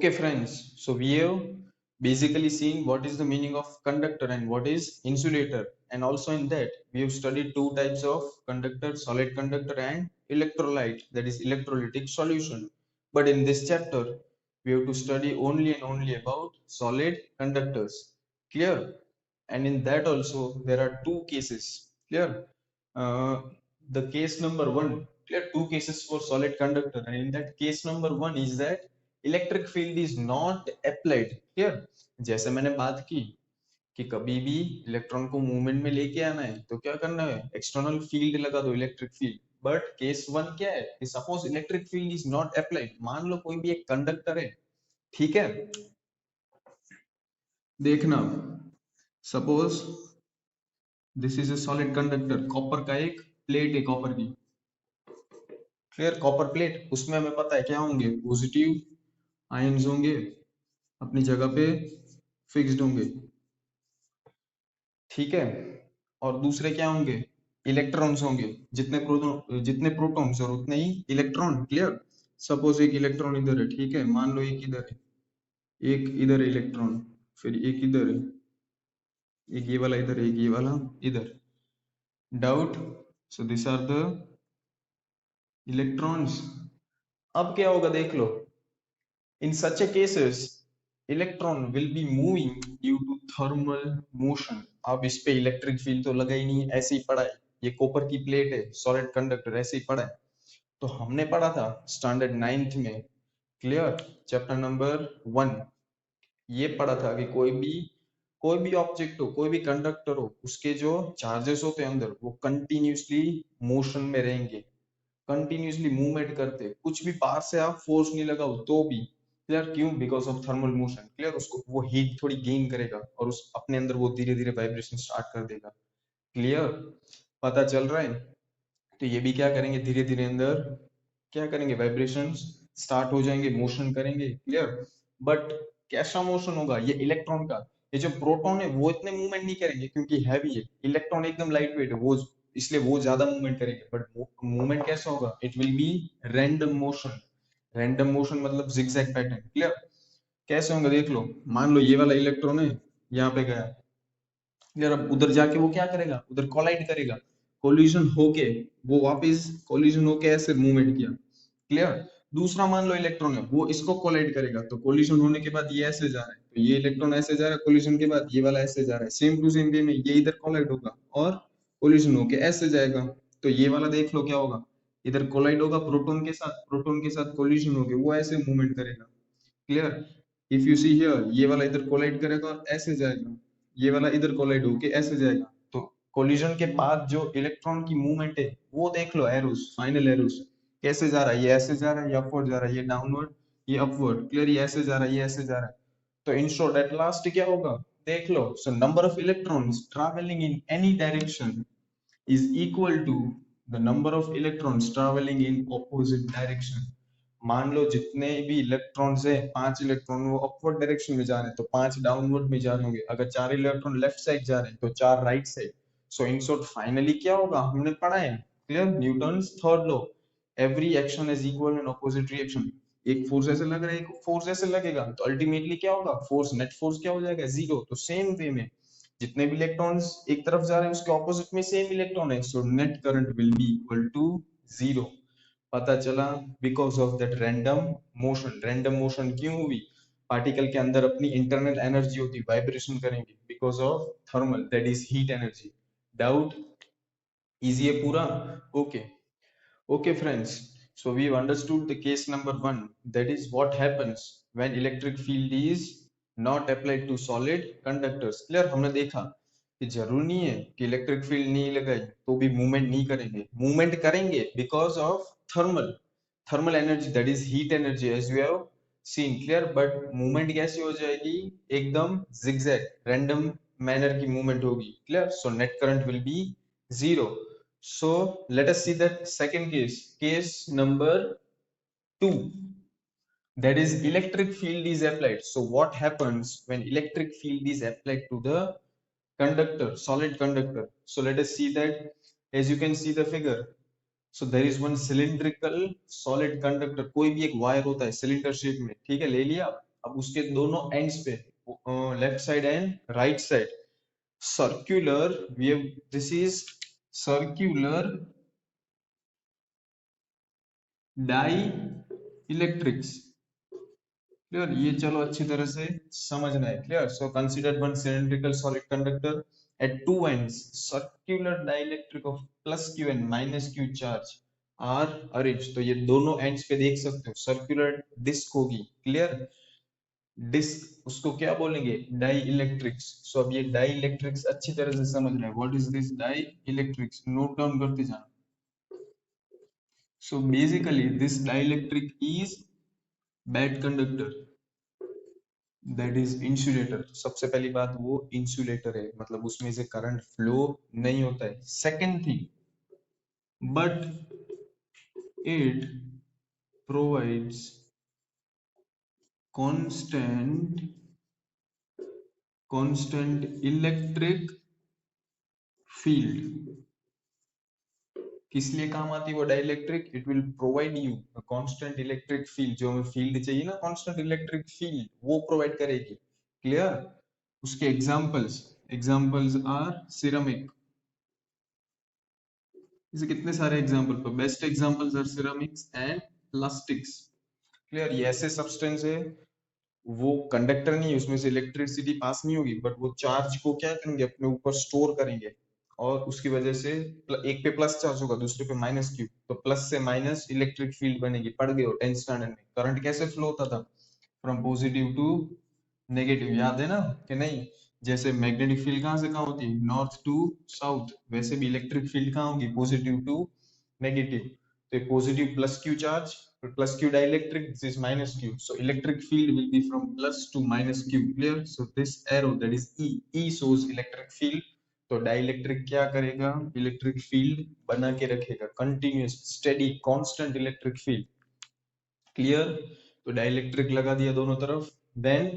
Okay, friends. So we have basically seen what is the meaning of conductor and what is insulator. And also in that, we have studied two types of conductor, solid conductor and electrolyte, that is electrolytic solution. But in this chapter, we have to study only and only about solid conductors. Clear? And in that also, there are two cases. Clear? Uh, the case number one, clear, two cases for solid conductor. And in that case number one is that electric field is not applied clear जैसे मैंने बात की कि कभी भी electron को movement में लेके आना है तो क्या करना है एक्सटर्नल फील्ड लगा दो electric field but case one क्या है कि suppose electric field is not applied मान लो कोई भी एक कंडक्टर है ठीक है देखना suppose this is a solid conductor copper का एक प्लेट है कॉपर की क्लियर कॉपर प्लेट उसमें हमें पता है क्या होंगे पॉजिटिव आयंस होंगे अपनी जगह पे फिक्स्ड होंगे ठीक है और दूसरे क्या होंगे इलेक्ट्रॉन्स होंगे जितने प्रोटॉन्स और उतने ही इलेक्ट्रॉन क्लियर सपोज एक इलेक्ट्रॉन इधर है ठीक है मान लो एक इधर है एक इधर है इलेक्ट्रॉन फिर एक इधर है एक ये वाला इधर है एक ये वाला इधर doubt so this are the electrons अब क्या होगा देख लो in such a cases electron will be moving due to thermal motion अब इस पे इलेक्ट्रिक फील्ड तो लगा ही नहीं ऐसे ही पड़ा है ये कॉपर की प्लेट है सॉलिड कंडक्टर ऐसे ही पड़ा है तो हमने पढ़ा था स्टैंडर्ड 9th में क्लियर चैप्टर नंबर 1 ये पढ़ा था कि कोई भी ऑब्जेक्ट हो कोई भी कंडक्टर हो उसके जो चार्जेस होते हैं अंदर वो कंटिन्यूसली मोशन में रहेंगे कंटिन्यूसली मूवमेंट करते कुछ भी पार से आप फोर्स नहीं लगाओ तो भी क्लियर क्यों because of thermal motion clear उसको वो हीट थोड़ी गेन करेगा और उस अपने अंदर वो धीरे धीरे वाइब्रेशन स्टार्ट कर देगा क्लियर पता चल रहा है तो ये भी क्या करेंगे धीरे धीरे अंदर क्या करेंगे वाइब्रेशन स्टार्ट हो जाएंगे मोशन करेंगे क्लियर बट कैसा मोशन होगा ये इलेक्ट्रॉन का ये जो प्रोटॉन है वो इतने मूवमेंट नहीं करेंगे क्योंकि हैवी है इलेक्ट्रॉन एकदम लाइट वेट है वो इसलिए वो ज्यादा मूवमेंट करेंगे बट मूवमेंट कैसा होगा it will be random motion मतलब जिगजैग पैटर्न क्लियर कैसे होंगे देख लो मान लो ये वाला इलेक्ट्रॉन है यहाँ पे गया यार अब उधर जाके वो क्या करेगा उधर कोलाइड करेगा कोलिजन होके वो वापस कोलिजन होके ऐसे मूवमेंट किया क्लियर दूसरा मान लो इलेक्ट्रॉन है वो इसको कोलाइड करेगा तो कोलिजन होने के बाद ये ऐसे जा रहा है तो ये इलेक्ट्रॉन ऐसे जा रहा है कोलिजन के बाद ये वाला ऐसे जा रहा है सेम टू सेम वे में ये इधर कोलाइड होगा और कोलिजन होके ऐसे जाएगा तो ये वाला देख लो क्या होगा इधर कोलाइड होगा प्रोटॉन के साथ कोलिजन होके वो ऐसे मूवमेंट करेगा clear if you see here ये वाला इधर कोलाइड करेगा और ऐसे जाएगा ये वाला इधर कोलाइड होके ऐसे जाएगा तो कोलिजन के बाद जो इलेक्ट्रॉन की मूवमेंट है वो देख लो एरोस फाइनल एरोस कैसे जा रहा है ये ऐसे जा रहा है ये अपवर्ड जा रहा है ये डाउनवर्ड ये अपवर्ड क्लियर ये ऐसे जा रहा है ये ऐसे जा रहा है तो इन शॉर्ट एट लास्ट क्या होगा देख लो so number of electrons travelling in any direction is equal to the number of electrons traveling in opposite direction मान लो जितने भी इलेक्ट्रॉन्स है 5 इलेक्ट्रॉन वो अपवर्ड डायरेक्शन में जा रहे हैं तो 5 डाउनवर्ड में जा रहे होंगे अगर 4 इलेक्ट्रॉन लेफ्ट साइड जा रहे हैं तो 4 right side so in short finally क्या होगा हमने पढ़ा है clear Newton's third law every action is equal and opposite reaction एक फोर्स ऐसे लग रहा है एक फोर्स ऐसे लगेगा तो अल्टीमेटली क्या होगा फोर्स नेट फोर्स क्या हो जाएगा जीरो तो सेम वे में जितने भी इलेक्ट्रॉन्स एक तरफ जा रहे हैं उसके ऑपोजिट में सेम इलेक्ट्रॉन है so net current will be equal to zero पता चला because of that random motion क्यों हुई पार्टिकल के अंदर अपनी इंटरनल एनर्जी होती वाइब्रेशन करेंगे because of thermal that is heat energy doubt easy है पूरा okay okay friends so we've understood the case number 1 that is what happens when electric field is not applied to solid conductors clear हमने देखा कि जरूरी नहीं है कि electric field नहीं लगाई तो भी मूवमेंट करेंगे because of thermal energy that is heat energy as you have seen clear but movement कैसी हो जाएगी एकदम जिगजैग रैंडम मैनर की मूवमेंट होगी clear so net current will be zero so let us see that second case number 2 that is electric field is applied so what happens when electric field is applied to the conductor solid conductor so let us see that as you can see the figure so there is one cylindrical solid conductor कोई भी एक wire होता है cylinder shape में ठीक है ले लिया अब उसके दोनों एंड्स पे, left side end right side, circular we have, this is circular dielectrics. Clear, ये चलो अच्छी तरह से समझना है. Clear. So consider one cylindrical solid conductor at two ends circular dielectric of plus Q and minus Q charge are arrange. तो ये दोनों एंड्स पे देख सकते हो सर्कुलर डिस्क होगी. क्लियर. डिस्क उसको क्या बोलेंगे, डाई इलेक्ट्रिक्स. सो अब ये डाई इलेक्ट्रिक्स अच्छी तरह से समझ रहे हैं. What is this dielectrics, note down करते जाना. So basically this dielectric is bad conductor, that is insulator. सबसे पहली बात, वो इंसुलेटर है, मतलब उसमें से करंट फ्लो नहीं होता है. Second thing, but it provides constant electric field. किस लिए काम आती है वो dielectric, it will provide you constant electric field. जो हमें फील्ड चाहिए ना, कांस्टेंट इलेक्ट्रिक फील्ड, वो प्रोवाइड करेगी. क्लियर. उसके एग्जांपल्स आर सिरेमिक. इसे कितने सारे एग्जांपल, पर best examples are ceramics and plastics. Clear. ये ऐसे सब्सटेंस है, वो कंडक्टर नहीं है, उसमें से इलेक्ट्रिसिटी पास नहीं होगी, बट वो चार्ज को क्या करेंगे, अपने ऊपर स्टोर करेंगे, और उसकी वजह से एक पे प्लस चार्ज होगा, दूसरे पे माइनस क्यू, तो प्लस से माइनस इलेक्ट्रिक फील्ड बनेगी. पढ़ गए हो 10th स्टैंडर्ड में. करंट कैसे फ्लो होता था, फ्रॉम पॉजिटिव टू नेगेटिव, याद है ना कि नहीं. जैसे मैग्नेटिक फील्ड कहाँ से कहाँ होती है, नॉर्थ टू साउथ, वैसे भी इलेक्ट्रिक फील्ड कहाँ होगी, पॉजिटिव टू नेगेटिव. तो positive plus Q charge, plus q dielectric, this is minus q, so electric field will be from plus to minus q. Clear. So this arrow, that is e shows electric field. तो dielectric क्या करेगा, electric field बना के रखेगा, continuous steady constant electric field. Clear. तो dielectric लगा दिया दोनों तरफ. देन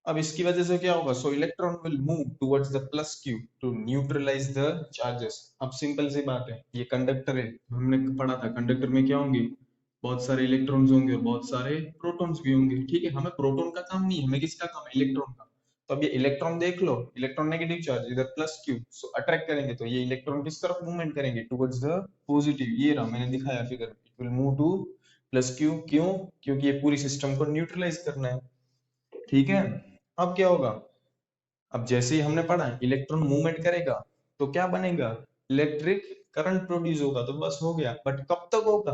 अब इसकी वजह से क्या होगा, so electron will move towards the plus Q to neutralize the charges. अब सिंपल सी बात है, ये कंडक्टर है, हमने पढ़ा था कंडक्टर में क्या होंगे, बहुत सारे इलेक्ट्रॉन्स होंगे और बहुत सारे प्रोटॉन्स भी होंगे. ठीक है, हमें प्रोटॉन का काम नहीं है, हमें किसका काम है, इलेक्ट्रॉन का. तो अब ये इलेक्ट्रॉन देख लो, इलेक्ट्रॉन नेगेटिव चार्ज, इधर प्लस क्यू, सो अट्रैक्ट करेंगे, तो ये इलेक्ट्रॉन किस तरफ मूवमेंट करेंगे, टुवर्ड्स द पॉजिटिव. ये रहा, मैंने दिखाया figure, it will move two plus Q. क्यों, क्योंकि ये पूरी सिस्टम को न्यूट्रलाइज करना है. ठीक है. अब क्या होगा, अब जैसे ही हमने पढ़ा इलेक्ट्रॉन मूवमेंट करेगा तो क्या बनेगा, इलेक्ट्रिक करंट प्रोड्यूस होगा, तो बस हो गया. बट कब तक होगा,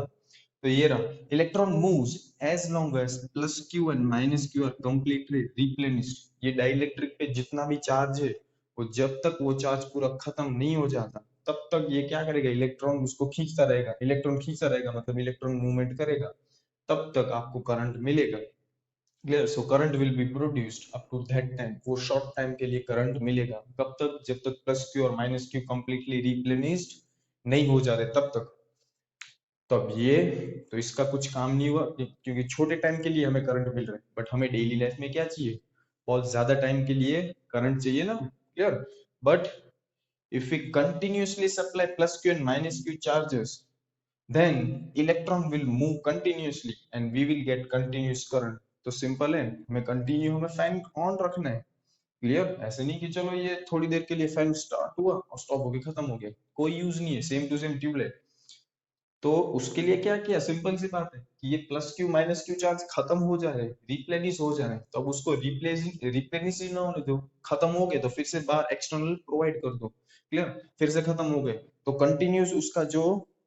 तो ये रहा, electron moves as long as plus Q and minus Q are completely replenished. ये डाइलेक्ट्रिक पे जितना भी चार्ज है, वो जब तक वो चार्ज पूरा खत्म नहीं हो जाता, तब तक ये क्या करेगा, इलेक्ट्रॉन उसको खींचता रहेगा. इलेक्ट्रॉन खींचता रहेगा मतलब इलेक्ट्रॉन मूवमेंट करेगा, तब तक आपको करंट मिलेगा. Clear. So current will be produced up to that time. वो शॉर्ट टाइम के लिए करंट मिलेगा. कब तक, जब तक प्लस क्यू और माइनस क्यू कंप्लीटली रिप्लेनिश्ड नहीं हो जा रहे, तब तक. तो अब ये, तो इसका कुछ काम नहीं हुआ, क्योंकि छोटे टाइम के लिए हमें करंट मिल रहा है, बट हमें डेली लाइफ में क्या चाहिए, बहुत ज्यादा टाइम के लिए करंट चाहिए ना. Clear. But if we continuously supply plus q and minus q charges, then electron will move continuously and we will get continuous current. तो सिंपल है, हमें कंटिन्यू, हमें फैन ऑन रखना है. क्लियर. ऐसे नहीं कि चलो ये थोड़ी देर के लिए फैन स्टार्ट हुआ और स्टॉप हो गया, खत्म हो गया, कोई यूज नहीं है. Same to same tubelight. तो उसके लिए क्या किया, सिंपल सी बात है कि ये plus Q minus Q charge खत्म हो जा रहे, रिप्लेनिश हो जा रहे, तो अब उसको रिप्लेनिश ही ना होने दो. खत्म हो गए तो फिर से बाहर एक्सटर्नल प्रोवाइड कर दो. क्लियर. फिर से खत्म हो गए तो कंटिन्यूस उसका जो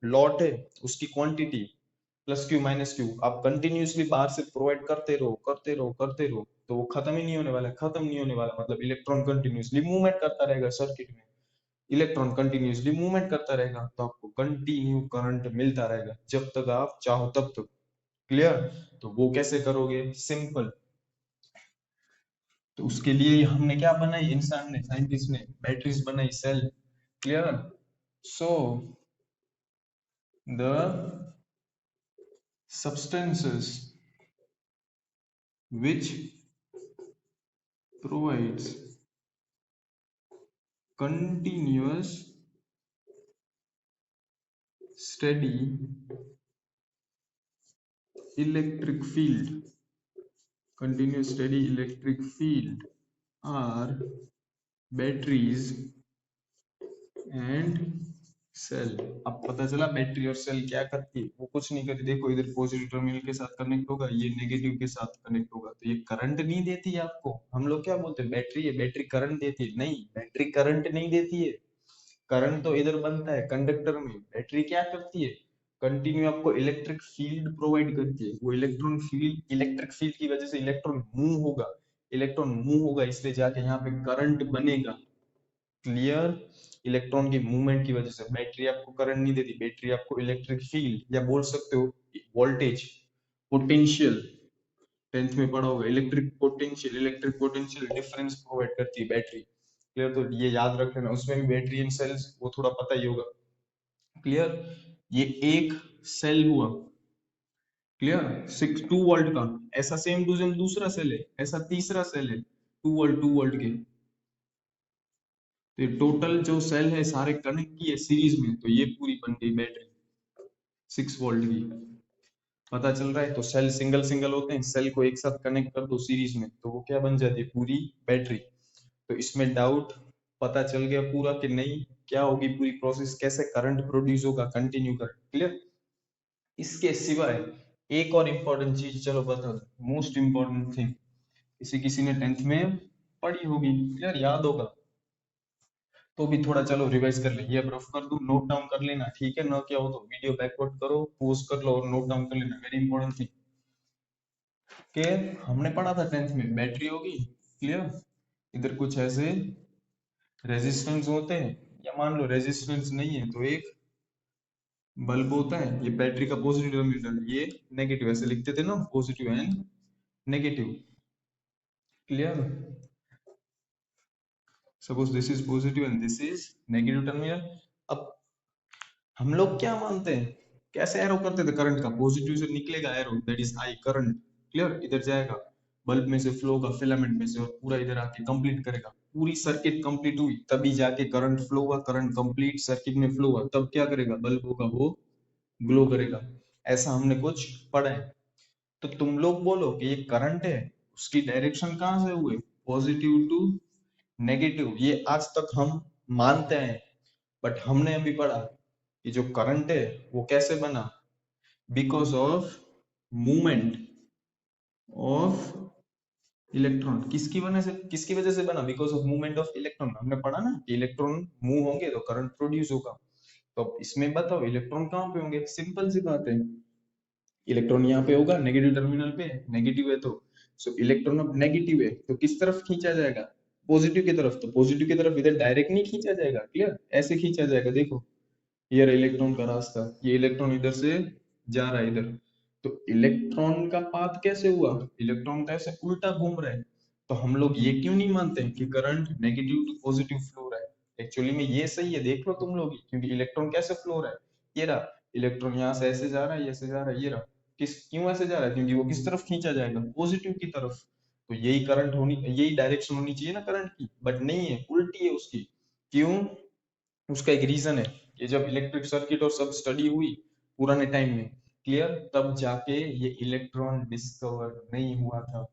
लॉट है, उसकी quantity plus Q minus Q आप कंटिन्यूसली बाहर से प्रोवाइड करते रहो करते रहो करते रहो, तो वो खत्म ही नहीं होने वाला. खत्म नहीं होने वाला मतलब इलेक्ट्रॉन कंटिन्यूसली मूवमेंट करता रहेगा सर्किट में. इलेक्ट्रॉन कंटिन्यूसली मूवमेंट करता रहेगा, तो आपको कंटिन्यू करंट मिलता रहेगा जब तक आप चाहो तब तक. क्लियर. तो वो कैसे करोगे, सिंपल. तो उसके लिए हमने क्या बनाई, इंसान ने, साइंटिस्ट ने बैटरीज बनाई, cell. Clear. So the substances which provides continuous steady electric field continuous steady electric field are batteries and cell. अब पता चला बैटरी और सेल क्या करती है, वो कुछ नहीं करती। देखो इधर पॉजिटिव टर्मिनल के साथ कनेक्ट होगा, ये नेगेटिव के साथ कनेक्ट होगा, तो ये करंट नहीं देती है आपको। हम लोग क्या बोलते हैं, बैटरी है, बैटरी करंट देती है। नहीं, बैटरी करंट नहीं देती है। करंट तो इधर बनता है कंडक्टर में। बैटरी क्या करती है, कंटिन्यू आपको इलेक्ट्रिक फील्ड प्रोवाइड करती है। वो इलेक्ट्रॉन फील्ड, इलेक्ट्रिक फील्ड की वजह से इलेक्ट्रॉन मूव होगा, इलेक्ट्रॉन मूव होगा इसलिए जाके यहाँ पे करंट बनेगा। क्लियर। इलेक्ट्रॉन की मूवमेंट की वजह से बैटरी आपको करंट नहीं देती, बैटरी आपको इलेक्ट्रिक फील्ड या बोल सकते हो वोल्टेज, पोटेंशियल। टेंथ में पढ़ा होगा, इलेक्ट्रिक पोटेंशियल डिफरेंस प्रोवाइड करती है बैटरी। क्लियर, तो ये याद रख लेना। उसमें भी बैटरी एंड सेल्स वो थोड़ा पता ही होगा। क्लियर। ये एक सेल हुआ, क्लियर, 2 वोल्ट का। ऐसा सेम टू सेम दूसरा सेल है, ऐसा तीसरा सेल है 2 वोल्ट के। तो ये टोटल जो सेल है सारे कनेक्ट किए सीरीज में, तो ये पूरी बन गई बैटरी 6 वोल्ट की। पता चल रहा है। तो सेल सिंगल सिंगल होते हैं, सेल को एक साथ कनेक्ट कर दो सीरीज में तो वो क्या बन जाती है, पूरी बैटरी। तो इसमें डाउट पता चल गया पूरा कि नहीं, क्या होगी पूरी प्रोसेस, कैसे करंट प्रोड्यूस होगा, कंटिन्यू करंट। क्लियर। इसके सिवाय एक और इम्पोर्टेंट चीज चलो बता दो, मोस्ट इम्पोर्टेंट थिंग, किसी किसी ने टेंथ में पढ़ी होगी, क्लियर, याद होगा, तो भी थोड़ा चलो रिवाइज कर ले। ये रफ कर दूं, नोट डाउन कर लेना, ठीक है ना। क्या हो तो वीडियो बैकवर्ड करो, पॉज कर लो और नोट डाउन कर लेना, वेरी इंपॉर्टेंट थिंग। के हमने पढ़ा था टेंथ में बैटरी होगी, क्लियर, इधर कुछ ऐसे रेजिस्टेंस होते हैं, या मान लो रेजिस्टेंस नहीं है तो एक बल्ब होता है, ये बैटरी का पॉजिटिव टर्मिनल, ये नेगेटिव, ऐसे लिखते थे ना, positive and negative. Clear. Suppose this is positive and this is negative terminal. अब हम लोग क्या मानते हैं, कैसे एरो करते थे करंट का, पॉजिटिव से निकलेगा arrow, that is I current. Clear, इधर जाएगा बल्ब में से फ्लो होगा फिलामेंट में से और पूरा इधर आके कंप्लीट करेगा, पूरी सर्किट कंप्लीट हुई तभी जाके करंट फ्लो हुआ, करंट कंप्लीट सर्किट में फ्लो हुआ, तब क्या करेगा बल्ब होगा वो ग्लो करेगा। ऐसा हमने कुछ पढ़ा है। तो तुम लोग बोलो कि ये करंट है, उसकी डायरेक्शन कहां से हुए, पॉजिटिव टू नेगेटिव, ये आज तक हम मानते हैं। बट हमने अभी पढ़ा कि जो करंट है वो कैसे बना, because of movement of electron. किसकी वजह से बना, because of movement of electron. हमने पढ़ा ना कि इलेक्ट्रॉन मूव होंगे तो करंट प्रोड्यूस होगा। तो अब इसमें बताओ इलेक्ट्रॉन कहाँ पे होंगे, सिंपल सी बात है, इलेक्ट्रॉन यहाँ पे होगा नेगेटिव टर्मिनल पे, नेगेटिव है तो, सो इलेक्ट्रॉन अब नेगेटिव है तो किस तरफ खींचा जाएगा, पॉजिटिव की तरफ। तो पॉजिटिव की तरफ इधर डायरेक्ट नहीं खींचा जाएगा, क्लियर, ऐसे खींचा जाएगा। देखो ये रहा इलेक्ट्रॉन का रास्ता, ये इलेक्ट्रॉन इधर से जा रहा है इधर, तो इलेक्ट्रॉन का पाथ कैसे हुआ, इलेक्ट्रॉन का ऐसे उल्टा घूम रहा है। तो हम लोग ये क्यों नहीं मानते कि current negative to positive flow रहा है, एक्चुअली में ये सही है, देख लो तुम लोग ही, क्योंकि इलेक्ट्रॉन कैसे फ्लो रहा है, ये रहा इलेक्ट्रॉन यहाँ से ऐसे जा रहा है, ऐसे जा रहा है, ये रहा, किस क्यों ऐसे जा रहा है, क्योंकि वो किस तरफ खींचा जाएगा, पॉजिटिव की तरफ। तो यही करंट होनी, यही डायरेक्शन होनी चाहिए ना करंट की, बट नहीं है, उल्टी है उसकी। क्यों, उसका एक रीजन है, ये जब इलेक्ट्रिक सर्किट और सब स्टडी हुई पुराने टाइम में, क्लियर, तब जाके ये इलेक्ट्रॉन डिस्कवर नहीं हुआ था।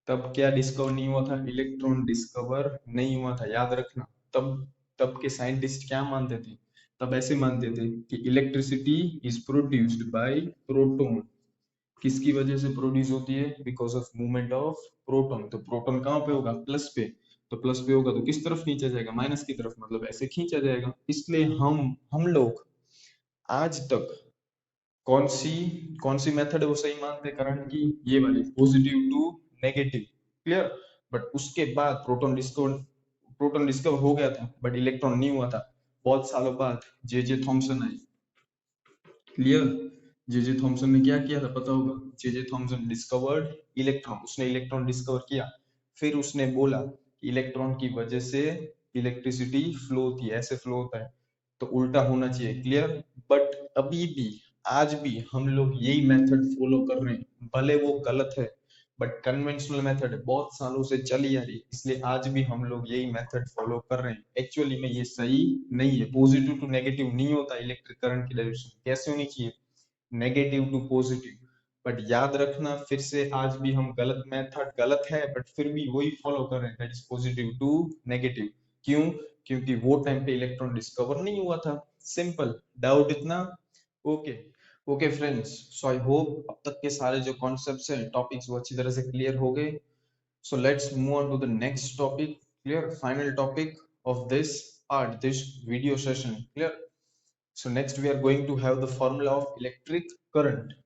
तब क्या डिस्कवर नहीं हुआ था, इलेक्ट्रॉन डिस्कवर नहीं हुआ था, याद रखना। तब तब के साइंटिस्ट क्या मानते थे, तब ऐसे मानते थे कि electricity is produced by proton. किसकी वजह से प्रोड्यूस होती है, because of movement of proton. तो प्रोटॉन कहाँ पे होगा, प्लस पे, तो प्लस पे होगा तो किस तरफ खींचा जाएगा, माइनस की तरफ, मतलब ऐसे खींचा जाएगा। इसलिए हम लोग आज तक कौन सी मेथड है वो सही मानते हैं करंट की, ये वाली, positive to negative. Clear. But उसके बाद प्रोटॉन डिस्कवर हो गया था बट इलेक्ट्रॉन नहीं हुआ था। बहुत सालों बाद जे जे थॉमसन आए, क्लियर, जे जे थॉमसन ने क्या किया था पता होगा, जे जे थॉमसन डिस्कवर्ड इलेक्ट्रॉन, उसने इलेक्ट्रॉन डिस्कवर किया। फिर उसने बोला कि इलेक्ट्रॉन की वजह से इलेक्ट्रिसिटी फ्लो होती है, ऐसे फ्लो होता है, तो उल्टा होना चाहिए, क्लियर। बट अभी भी, आज भी हम लोग यही मेथड फॉलो कर रहे हैं, भले वो गलत है बट कन्वेंशनल मेथड है, बहुत सालों से चली आ रही है, इसलिए आज भी हम लोग यही मेथड फॉलो कर रहे हैं। एक्चुअली में ये सही नहीं है, पॉजिटिव टू नेगेटिव नहीं होता इलेक्ट्रिक करंट की डायरेक्शन, कैसे होनी चाहिए, नेगेटिव टू पॉजिटिव। बट याद रखना फिर से, आज भी हम गलत मेथड गलत है बट फिर भी वही फॉलो कर रहे हैं, that is positive to negative. क्यों? क्योंकि वो टाइम पे इलेक्ट्रॉन डिस्कवर नहीं हुआ था। सिंपल। डाउट इतना? Okay. Okay friends, so I hope अब तक के सारे जो कॉन्सेप्ट्स हैं, टॉपिक्स, वो अच्छी तरह से क्लियर हो गए। So let's move on to the next topic. Clear? Final topic of this part, this video session. Clear? So next we are going to have the formula of electric current.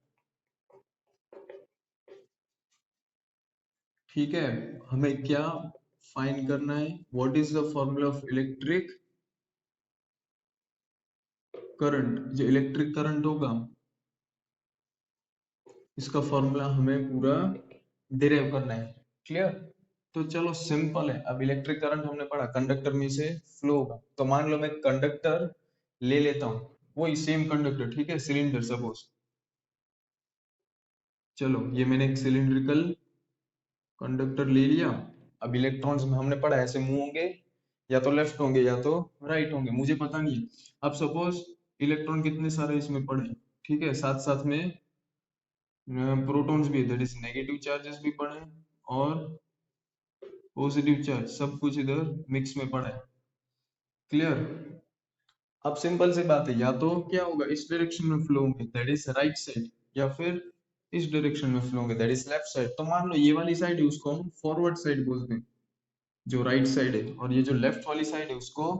ठीक है, हमें क्या find करना है? What is the formula of electric current? जो electric current होगा, इसका formula हमें पूरा डिराइव करना है। क्लियर? तो चलो सिंपल है। अब इलेक्ट्रिक करंट हमने पढ़ा कंडक्टर में से फ्लो होगा, तो मान लो मैं कंडक्टर ले लेता हूँ, वही सेम कंडक्टर, ठीक है, सिलेंडर सपोज। चलो ये मैंने एक सिलिंड्रिकल कंडक्टर ले लिया। अब इलेक्ट्रॉन्स में हमने पढ़ा ऐसे मूव होंगे, या तो लेफ्ट होंगे या तो राइट होंगे, मुझे पता नहीं है। अब सपोज इलेक्ट्रॉन कितने सारे इसमें पड़े, ठीक है, साथ साथ में प्रोटॉन्स भी, दैट इज नेगेटिव चार्जेस भी पड़े और पॉजिटिव चार्ज, सब कुछ इधर मिक्स में पड़ा है। क्लियर? अब सिंपल सी बात है, या तो क्या होगा, इस डायरेक्शन में फ्लो होंगे, दैट इज राइट साइड, या फिर इस डायरेक्शन में फ्लो होंगे, दैट इज लेफ्ट साइड। तो मान लो ये वाली साइड है, उसको हम फॉरवर्ड साइड बोलते हैं, जो राइट साइड है, और ये जो लेफ्ट वाली साइड है उसको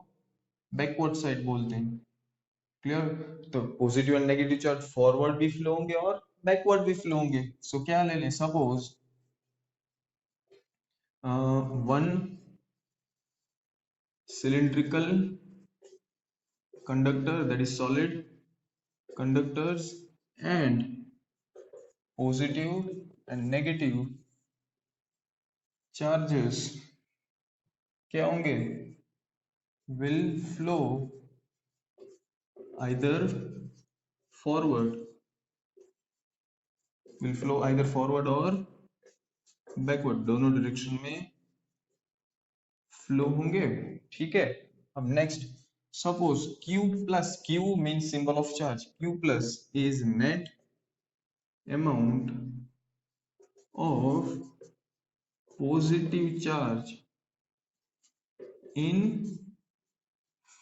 बैकवर्ड साइड बोलते हैं। क्लियर? तो positive and negative charge forward भी फ्लो होंगे और बैकवर्ड भी फ्लो होंगे। सो क्या ले लें, suppose one cylindrical conductor, that is solid conductors, and positive and negative charges क्या होंगे, will flow either forward, will flow either forward और backward, दोनों डायरेक्शन में फ्लो होंगे। ठीक है? अब next, suppose Q plus, Q means symbol of charge, Q plus is net amount of positive charge in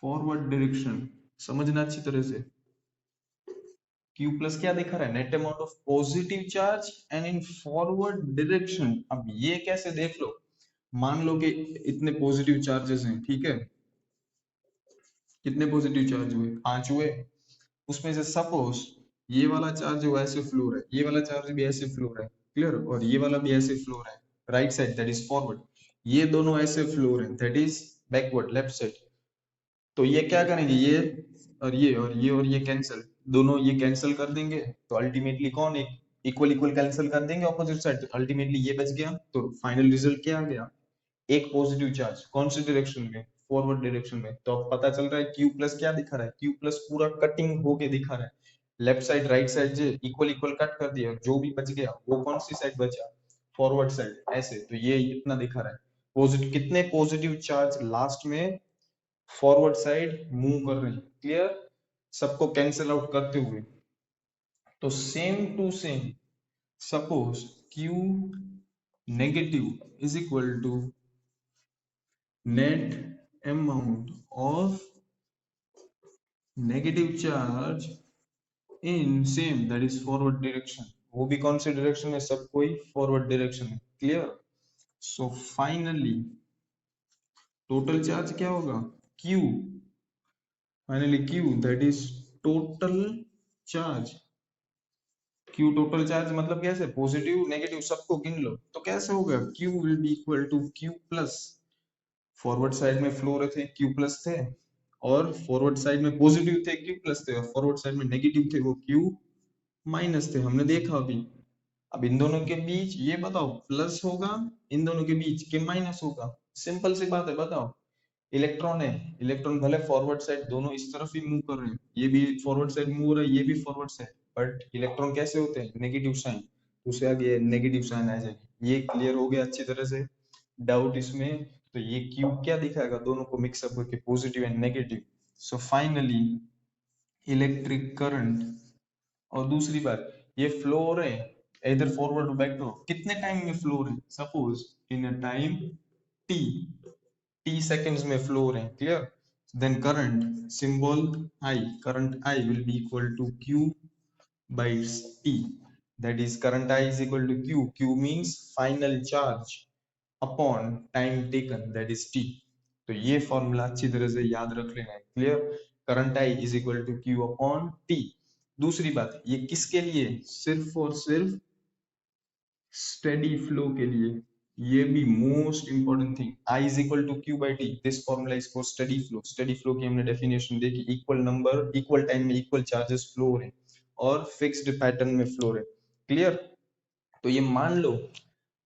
forward direction. समझना अच्छी तरह से, Q प्लस क्या दिखा रहा है, net amount of positive charge and in forward direction. अब ये कैसे देख लो, मान लो कि इतने पॉजिटिव चार्जेस हैं, ठीक है, कितने पॉजिटिव चार्ज हुए, 5 हुए। उसमें से सपोज ये वाला चार्ज जो ऐसे फ्लो रहा है, ये वाला चार्ज भी ऐसे फ्लो रहा है, क्लियर, और ये वाला भी ऐसे फ्लो रहा है, right side that is forward, ये दोनों ऐसे फ्लो रहे हैं that is backward, left side. तो ये क्या करेंगे, ये और ये और ये और ये कैंसिल, दोनों ये कैंसिल कर देंगे, तो अल्टीमेटली कौन, एक इक्वल इक्वल कैंसिल कर देंगे ऑपोजिट साइड, तो अल्टीमेटली ये बच गया। तो फाइनल रिजल्ट क्या आ गया, एक पॉजिटिव चार्ज, कौन सी डायरेक्शन में, फॉरवर्ड डायरेक्शन में। तो अब पता चल रहा है Q प्लस क्या दिखा रहा है, Q प्लस पूरा कटिंग होके दिखा रहा है, लेफ्ट साइड राइट साइड जो इक्वल इक्वल कट कर दिया, जो भी बच गया वो कौन सी साइड बचा, फॉरवर्ड साइड, ऐसे। तो ये इतना दिखा रहा है, पॉजिटिव, कितने पॉजिटिव चार्ज लास्ट में फॉरवर्ड साइड मूव कर रहे हैं। क्लियर? सबको कैंसिल आउट करते हुए। तो same to same, suppose Q negative is equal to net amount of negative charge in same, that is forward direction, वो भी कौन से डायरेक्शन में, सब कोई फॉरवर्ड डायरेक्शन में। Clear? So finally total charge क्या होगा, Q, finally Q that is total charge. Q total charge मतलब कैसे, पॉजिटिव नेगेटिव सबको गिन लो, तो कैसे होगा, Q will be equal to Q plus, forward side में फ्लो रहे थे Q प्लस थे, और फॉरवर्ड साइड में पॉजिटिव थे Q प्लस थे, और फॉरवर्ड साइड में नेगेटिव थे वो Q माइनस थे, हमने देखा अभी। अब इन दोनों के बीच ये बताओ प्लस होगा, इन दोनों के बीच के माइनस होगा, सिंपल सी बात है, बताओ। इलेक्ट्रॉन है, इलेक्ट्रॉन भले फॉरवर्ड साइड दोनों इस तरफ ही मूव कर रहे हैं, ये भी फॉरवर्ड साइड मूव हो रहा है, ये भी फॉरवर्ड साइड, बट इलेक्ट्रॉन कैसे होते हैं, नेगेटिव साइन, उससे आगे नेगेटिव साइन आ जाएगी। ये क्लियर हो गया अच्छी तरह से, डाउट इसमें? तो ये Q क्या दिखाएगा, दोनों को मिक्सअप करके positive and negative. So finally electric current, और दूसरी बात, ये फ्लो हो रहे हैं, इधर फॉरवर्ड और बैक करो, कितने टाइम में फ्लो हो रहे हैं, suppose in a time t, t seconds में फ्लो हो रहे हैं, clear. Then current symbol I, current I will be equal to q by t, that is current I is equal to q, q means final charge upon time taken, that is t। तो ये formula अच्छी तरह से याद रख लेना है, clear. Current I is equal to q upon t। दूसरी बात, ये किसके लिए, सिर्फ और सिर्फ स्टेडी फ्लो के लिए, ये भी most important thing. I is equal to q by t, this formula is for steady flow. Steady flow की हमने डेफिनेशन देखी, इक्वल नंबर इक्वल टाइम में इक्वल चार्जेस फ्लो हो रहे हैं और फिक्स्ड पैटर्न में फ्लो हो रहे हैं, क्लियर। तो ये मान लो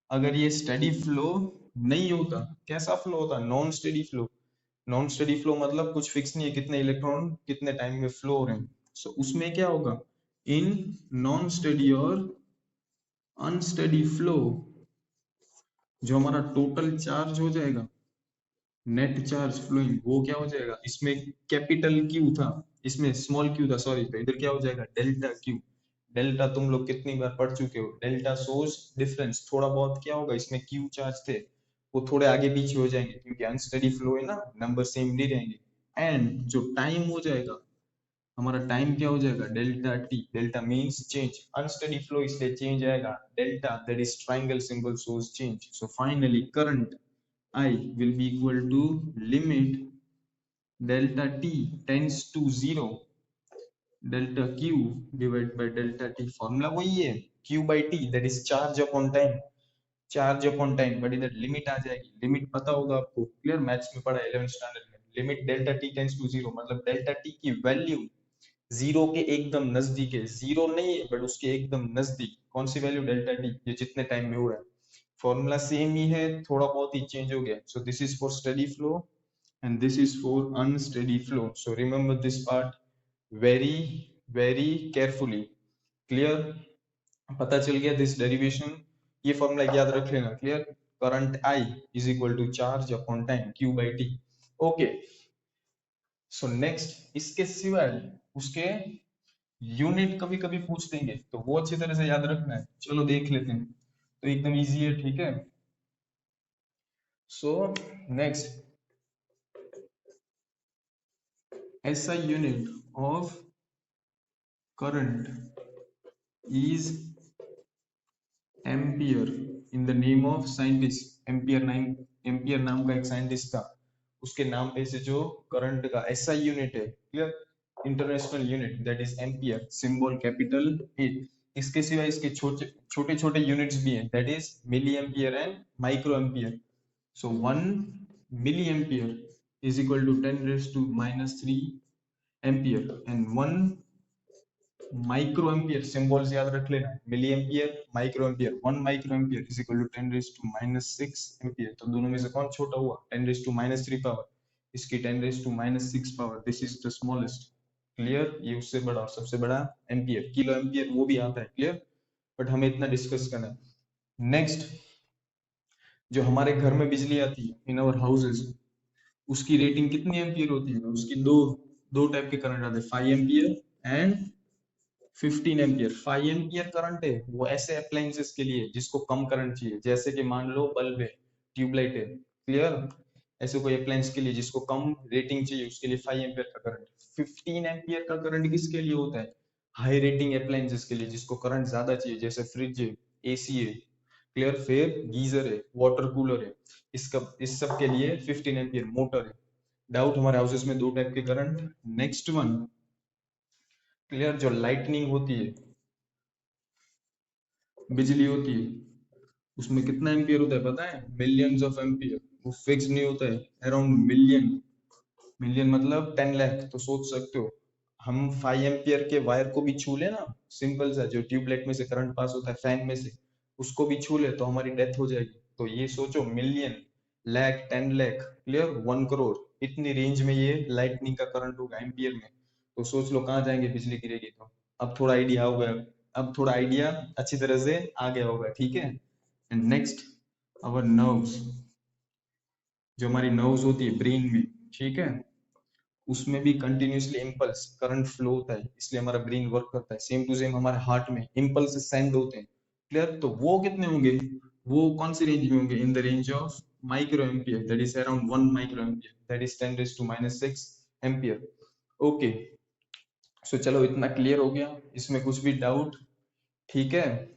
अगर ये स्टेडी फ्लो नहीं होता, कैसा फ्लो होता, non steady flow. Non steady flow मतलब कुछ फिक्स नहीं है कितने इलेक्ट्रॉन कितने टाइम में फ्लो हो रहे हैं। सो उसमें क्या होगा, इन नॉन स्टेडी और अनस्टेडी फ्लो जो हमारा टोटल चार्ज हो जाएगा, नेट चार्ज फ्लोइंग, वो क्या हो जाएगा, इसमें कैपिटल क्यू था, इसमें स्मॉल क्यू था, सॉरी। तो इधर क्या हो जाएगा, डेल्टा क्यू। डेल्टा तुम लोग कितनी बार पढ़ चुके हो, डेल्टा सोर्स डिफरेंस। थोड़ा बहुत क्या होगा, इसमें क्यू चार्ज थे वो थोड़े आगे पीछे हो जाएंगे क्योंकि अनस्टेडी फ्लो है ना, नंबर सेम नहीं रहेंगे। एंड जो टाइम हो जाएगा हमारा, टाइम क्या हो जाएगा, delta T. Delta means change, unsteady flow इसलिए चेंज आएगा, delta that is triangle symbol shows change. So finally current I will be equal to limit delta t tends to 0 delta q divided by delta t। Formula वही है, q by t that is charge upon time, charge upon time, but इधर limit आ जाएगी। Limit पता होगा आपको, clear, maths में पढ़ा 11th standard में। Limit delta T tends to zero मतलब डेल्टा टी की वैल्यू जीरो के एकदम नजदीक है, जीरो नहीं है बट उसके एकदम नजदीक। कौन सी वैल्यू, डेल्टा टी, ये जितने टाइम में हो रहा है। फॉर्मूला सेम ही है, थोड़ा बहुत ही चेंज हो गया। So this is for steady flow and this is for unsteady flow, so remember this part very very carefully, clear। पता चल गया दिस डेरिवेशन, ये फॉर्मूला याद रख लेना, clear. Current I is equal to charge upon time q by t। Okay, so next इसके सिवाय उसके यूनिट कभी कभी पूछ देंगे तो वो अच्छी तरह से याद रखना है। चलो देख लेते हैं, तो एकदम इजी है, ठीक है। So next, SI unit of current is ampere in the name of scientist. Ampere नाम का एक साइंटिस्ट था, उसके नाम पे से जो करंट का एसआई यूनिट है, clear, international unit, that is ampere, symbol capital A. इसके सिवा इसके छोटे छोटे छोटे यूनिट्स भी हैं, that is milli ampere and micro ampere. So 1 milli ampere is equal to 10 raise to -3 ampere and 1 micro ampere, symbols याद रख लेना, milli ampere, micro ampere. 1 micro ampere is equal to 10 raise to -6 ampere. तो दोनों में से कौन छोटा हुआ, 10 रेज़ टू -3 पावर, इसकी 10 raise to -6 power, this is the smallest, clear. ये उससे बड़ा और सबसे बड़ा एम्पियर, किलो एम्पियर वो भी आता है, क्लियर, बट हमें इतना डिस्कस करना है। नेक्स्ट, जो हमारे घर में बिजली आती है इन आवर हाउसेस, उसकी रेटिंग कितनी एम्पियर होती है, उसकी दो दो टाइप के करंट आते हैं, 5 ampere and 15 ampere. 5 ampere current है वो ऐसे अप्लायंसेस के लिए जिसको कम करंट चाहिए, जैसे कि मान लो बल्ब है, ट्यूबलाइट है, क्लियर। ऐसे कोई अप्लायंस के लिए जिसको कम रेटिंग चाहिए उसके लिए 5 एम्पियर का करंट। 15 एम्पियर का करंट किसके लिए होता है, हाई रेटिंग अप्लायंसेस के लिए जिसको करंट ज्यादा चाहिए, जैसे फ्रिज है, एसी है, क्लियर, फिर गीजर है, वाटर कूलर है, इस सब के लिए 15 एम्पियर मोटर है। डाउट, हमारे हाउसेस में दो टाइप के करंट। नेक्स्ट वन, क्लियर, जो लाइटनिंग होती है, बिजली होती है, उसमें कितना एम्पियर होता है पता है, मिलियंस ऑफ एम्पियर। वो फिक्स नहीं होता है, अराउंड मिलियन। मिलियन मतलब 10 लाख। तो सोच सकते हो, हम 5 एम्पियर के वायर को भी छू ले ना, सिंपल सा, जो ट्यूबलाइट में से करंट पास होता है फैन में से, उसको भी छू ले तो हमारी डेथ हो जाएगी। तो ये सोचो, मिलियन, लाख, 10 लाख, क्लियर, 1 करोड़, इतनी रेंज में ये लाइटनिंग का करंट होगा एम्पियर में। तो सोच लो कहाँ जाएंगे बिजली गिरेगी तो। अब थोड़ा आइडिया होगा, अब थोड़ा आइडिया अच्छी तरह से आ गया होगा, ठीक है। एंड नेक्स्ट, अवर नर्व्स, जो हमारी नर्व्स होती है ब्रेन में, ठीक है, उसमें भी कंटिन्यूअसली इम्पल्स करंट फ्लो होता है, इसलिए हमारा ब्रेन वर्क करता है। सेम टू सेम हमारे हार्ट में इम्पल्स सेंड होते हैं, क्लियर? तो वो कितने होंगे, वो कौन सी रेंज में होंगे, in the range of micro ampere, that is around 1 micro ampere, that is 10⁻⁻⁶ ampere. Okay, so चलो इतना क्लियर हो गया, इसमें कुछ भी डाउट? ठीक है।